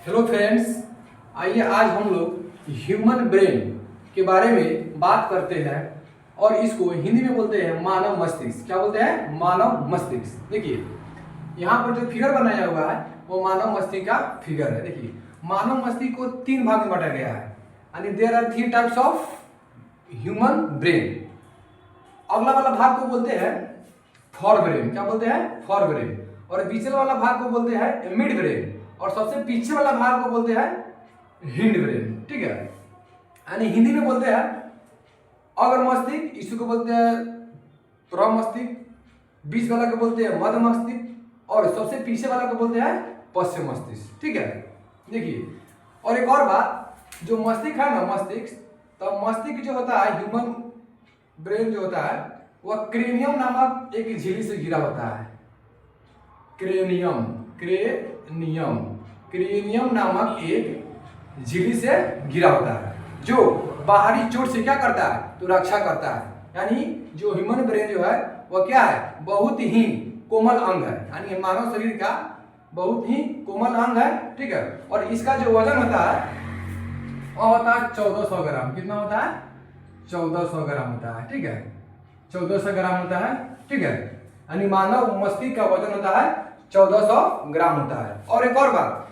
Hello friends, आइए आज हम लोग ह्यूमन ब्रेन के बारे में बात करते हैं और इसको हिंदी में बोलते हैं मानव मस्तिष्क। क्या बोलते हैं? मानव मस्तिष्क। देखिए यहाँ पर जो फिगर बनाया हुआ है वो मानव मस्तिष्क का फिगर है। देखिए मानव मस्तिष्क को तीन भाग में बांटा गया है यानी there are three types of human brain. अगला वाला भाग को बोलते हैं फॉर ब्रेन। क्या बोलते हैं? For brain. और बीच वाला भाग को बोलते हैं मिड ब्रेन और सबसे पीछे वाला भाग को बोलते हैं हिंड ब्रेन। ठीक है, यानी हिंदी में बोलते हैं अग्र मस्तिष्क, इसी को बोलते हैं प्र मस्तिष्क, बीच वाला को बोलते हैं मध्य मस्तिष्क और सबसे पीछे वाला को बोलते हैं पश्चिम मस्तिष्क। ठीक है, देखिए और एक और बात, जो मस्तिष्क है ना मस्तिष्क, तो मस्तिष्क जो होता है ह्यूमन ब्रेन जो होता है वह क्रेनियम नामक एक झिल्ली से घिरा होता है। क्रेनियम क्रेनियम क्रेनियम नामक एक झिल्ली से घिरा होता है जो बाहरी चोट से क्या करता है? तो रक्षा करता है। यानी जो ह्यूमन ब्रेन जो है वह क्या है? बहुत ही कोमल अंग है, यानी मानव शरीर का बहुत ही कोमल अंग है। ठीक है, और इसका जो वजन होता है वह होता है 1400 ग्राम। कितना होता है? 1400 ग्राम होता है। ठीक है, 1400 ग्राम होता है। ठीक है, यानी मानव मस्तिष्क का वजन होता है 1400 ग्राम होता है। और एक और बात,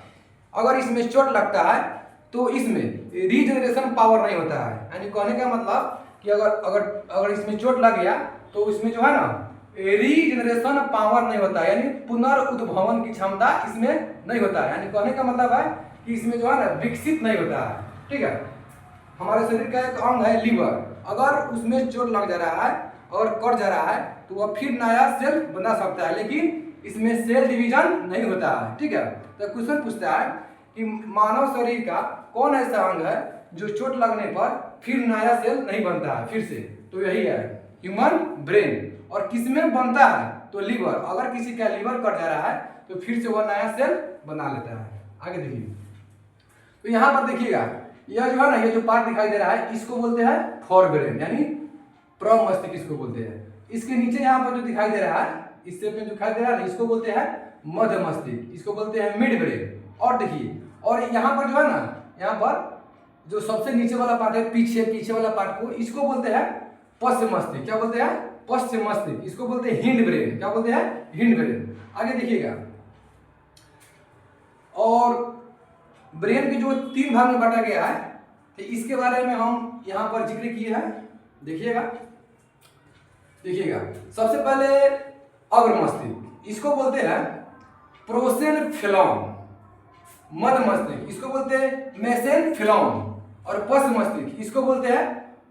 अगर इसमें चोट लगता है तो इसमें रीजनरेशन पावर नहीं होता है। यानी कहने का मतलब कि अगर अगर अगर इसमें चोट लग गया तो इसमें जो है ना रीजनरेशन पावर नहीं होता है, यानी पुनर्उद्भवन की क्षमता इसमें नहीं होता है। यानी कहने का मतलब है कि इसमें जो है ना विकसित नहीं होता है। ठीक है, हमारे शरीर का एक अंग है लीवर, अगर उसमें चोट लग जा रहा है और कट जा रहा है तो वह फिर नया सेल बना सकता है, लेकिन इसमें सेल डिवीजन नहीं होता है। ठीक है, तो क्वेश्चन पूछता है कि मानव शरीर का कौन ऐसा अंग है जो चोट लगने पर फिर नया सेल नहीं बनता है फिर से? तो यही है ह्यूमन ब्रेन। और किसमें बनता है? तो लीवर। अगर किसी का लीवर कट जा रहा है तो फिर से वह नया सेल बना लेता है। आगे देखिए, तो यहाँ पर देखिएगा यह जो है ना ये जो पार्ट दिखाई दे रहा है इसको बोलते हैं फॉर ब्रेन, यानी प्र मस्तिष्क इसको बोलते हैं। इसके नीचे यहाँ पर जो दिखाई दे रहा है इससे में जो दिखाई दे रहा है इसको बोलते हैं मध्य मस्तिष्क, इसको बोलते हैं मिड ब्रेन। और देखिए और यहाँ पर जो है ना यहाँ पर जो सबसे नीचे वाला पार्ट है पीछे वाला पार्ट को इसको बोलते हैं पश्चिम मस्तिष्क। क्या बोलते हैं? पश्चिम मस्तिष्क। इसको बोलते हैं हिंड ब्रेन। क्या बोलते हैं? Hind brain. आगे देखिएगा, और ब्रेन के जो तीन भाग में बांटा गया है तो इसके बारे में हम यहाँ पर जिक्र किए हैं। देखिएगा सबसे पहले अग्र मस्तिष्क, इसको बोलते हैं प्रोसेनफेलॉन। मध्य मस्तिष्क इसको बोलते हैं मेसेनफेलॉन और पश्चिम मस्तिष्क इसको बोलते हैं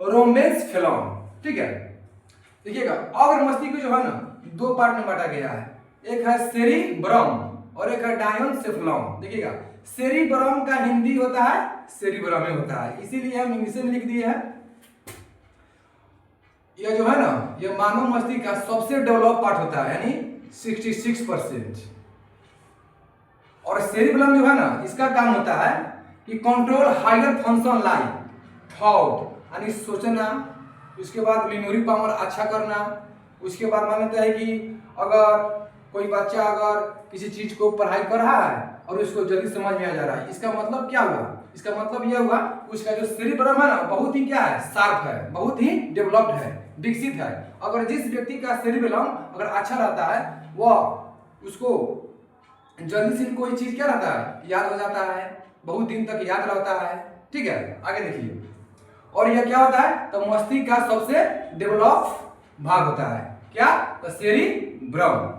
रोमेन्सफेलॉन। ठीक है, देखिएगा अग्र मस्तिष्क जो है ना दो पार्ट में बांटा गया है, एक है सेरिब्रम और एक है डायनसेफलॉन। देखिएगा सेरिब्रम का हिंदी होता है सेरिब्रम में होता है, इसीलिए हम इंग्लिश में लिख दिए हैं। यह जो है ना यह मानव मस्तिष्क का सबसे डेवलप पार्ट होता है, यानी 66%। और सेरिब्रम जो है ना इसका काम होता है कि control higher function like thought, यानी सोचना, उसके बाद मेमोरी पावर अच्छा करना। उसके बाद मान लेते हैं कि अगर कोई बच्चा अगर किसी चीज को पढ़ाई कर रहा है और उसको जल्दी समझ में आ जा रहा है, इसका मतलब क्या हुआ? इसका मतलब यह हुआ उसका जो सेरिब्रम है ना बहुत ही क्या है? शार्प है, बहुत ही डेवलप्ड है, विकसित है। अगर जिस व्यक्ति का सेरिब्रम अगर अच्छा रहता है वह उसको जल्दी से कोई चीज क्या रहता है? याद हो जाता है, बहुत दिन तक याद रहता है। ठीक है, आगे देखिए, और यह क्या होता है? तो मस्तिष्क का सबसे डेवलप भाग होता है। क्या? तो सेरिब्रम।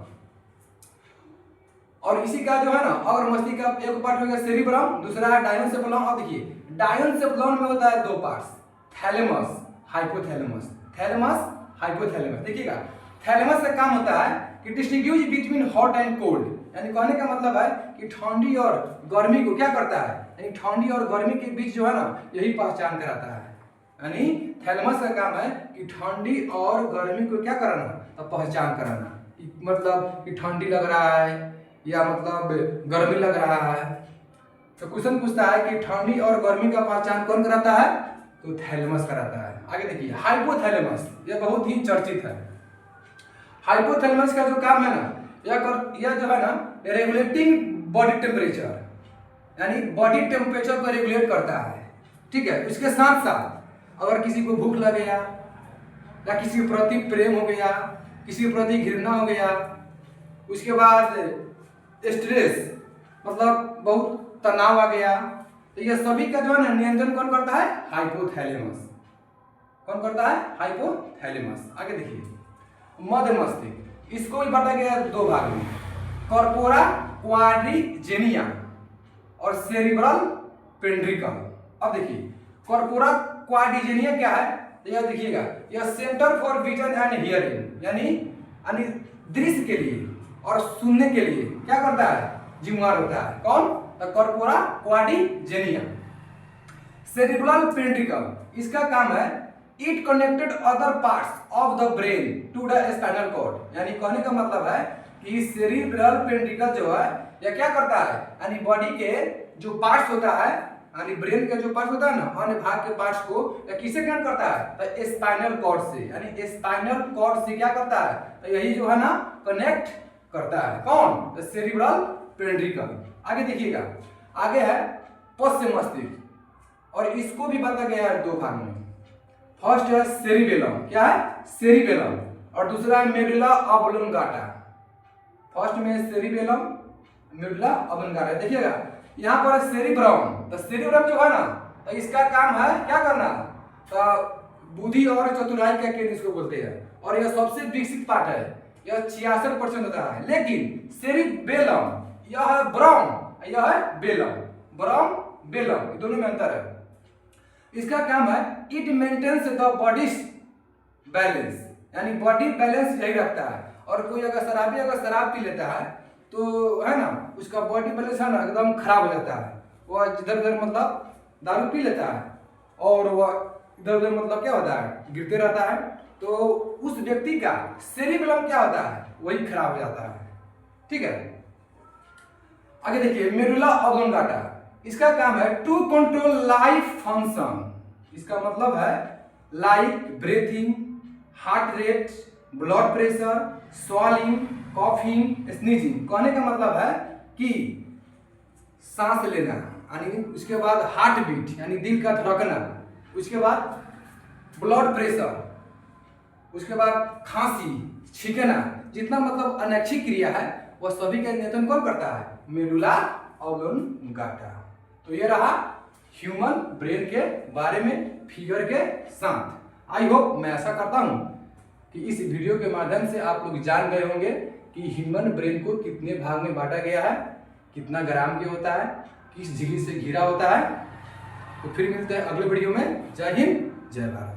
और इसी का जो है ना अगर मस्तिष्क का एक पार्ट हो गया सेरिब्रम, दूसरा है डायनसेफलॉन। अब देखिए डायनसेफलॉन में होता है दो parts, thalamus hypothalamus. Thalamus hypothalamus. देखिएगा थैलेमस का काम होता है कि distinguish between hot and cold, यानी कहने का मतलब है कि ठंडी और गर्मी को क्या करता है? यानी ठंडी और गर्मी के बीच जो है ना यही पहचान कराता है। यानी थैलेमस का काम है कि ठंडी और गर्मी को क्या कराना? तो पहचान कराना। मतलब कि ठंडी लग रहा है या मतलब गर्मी लग रहा है, तो क्वेश्चन पूछता है कि ठंडी और गर्मी का पहचान कौन कराता है? तो थैलेमस कराता है। आगे देखिए हाइपोथैलेमस, यह बहुत ही चर्चित है। हाइपोथैलेमस का जो काम है ना यह जो है ना रेगुलेटिंग बॉडी टेम्परेचर, यानी बॉडी टेम्परेचर को रेगुलेट करता है। ठीक है, उसके साथ साथ अगर किसी को भूख लग गया या किसी के प्रति प्रेम हो गया, किसी के प्रति घृणा हो गया, उसके बाद स्ट्रेस मतलब बहुत तनाव आ गया, तो ये सभी का जो है ना नियंत्रण कौन करता है? हाइपोथैलेमस। कौन करता है? हाइपोथैलेमस। आगे देखिए, मध्य मस्तिष्क, इसको भी बांटा गया दो भाग में, कॉर्पोरा क्वाड्रिजेनिया और सेरिब्रल पेंड्रिकल। अब देखिए कॉर्पोरा क्वाड्रिजेनिया क्या है, तो यह देखिएगा, यह centre for vision and hearing, यानी दृश्य के लिए और सुनने के लिए क्या करता है? जिम्मेदार होता है। कौन? कॉर्पोरा क्वाड्रिजेनिया। सेरिब्रल पेंट्रिकल, इसका काम है it connected other parts of the brain to the spinal cord, यानी कहने का मतलब है कि सेरिब्रल पेंट्रिकल जो है यह क्या करता है, यानी बॉडी के जो पार्ट्स होता है, यानी ब्रेन का जो पार्ट होता है ना, अन्य भाग के पार्ट्स को किससे कनेक्ट करता है? तो स्पाइनल कॉर्ड से, यानी स्पाइनल कॉर्ड से क्या करता है? तो यही जो है ना कनेक्ट करता है। कौन? तो सेरिब्रल पेंट्रिकल। आगे देखिएगा, आगे है पश्च मस्तिष्क और इसको भी बांटा गया है दो भाग में। फर्स्ट है सेरिबेलम, क्या है? सेरिबेलम, और दूसरा है मेडुला ऑब्लोंगाटा। फर्स्ट में सेरिबेलम, मेडुला ऑब्लोंगाटा। देखिएगा यहाँ पर सेरिब्रम, तो सेरिब्रम जो है ना, तो इसका काम है क्या करना? तो बुद्धि और चतुराई का केंद्र इसको बोलते हैं, और यह सबसे विकसित पार्ट है, यह 66% होता है। लेकिन सेरिबेलम यह है ब्रम, यह है बेलम, ब्रम बेलम, दोनों में अंतर है। इसका काम है it maintains the body balance, यानी बॉडी बैलेंस यही रखता है। और कोई अगर शराब पी लेता है तो है ना, उसका बॉडी बैलेंस है ना एकदम खराब हो जाता है। वह इधर उधर मतलब दारू पी लेता है और वह इधर उधर मतलब क्या होता है, गिरते रहता है, तो उस व्यक्ति का सेरिबेलम क्या होता है, वही खराब हो जाता है। ठीक है, आगे देखिए मेडुला ऑब्लोंगाटा, इसका काम है टू कंट्रोल लाइफ फंक्शन। इसका मतलब है like breathing, heart rate, blood pressure, swallowing, coughing, sneezing. कहने का मतलब है कि सांस लेना, यानी उसके बाद हार्ट बीट यानी दिल का धड़कना, उसके बाद ब्लड प्रेशर, उसके बाद खांसी, छींकना, जितना मतलब अनैच्छिक क्रिया है वह सभी का नियंत्रण कौन करता है? Medulla oblongata. तो ये रहा ह्यूमन ब्रेन के बारे में फिगर के साथ। आई होप, मैं ऐसा करता हूं कि इस वीडियो के माध्यम से आप लोग जान गए होंगे कि ह्यूमन ब्रेन को कितने भाग में बांटा गया है, कितना ग्राम के होता है, किस झिल्ली से घिरा होता है। तो फिर मिलते हैं अगले वीडियो में। जय हिंद, जय भारत।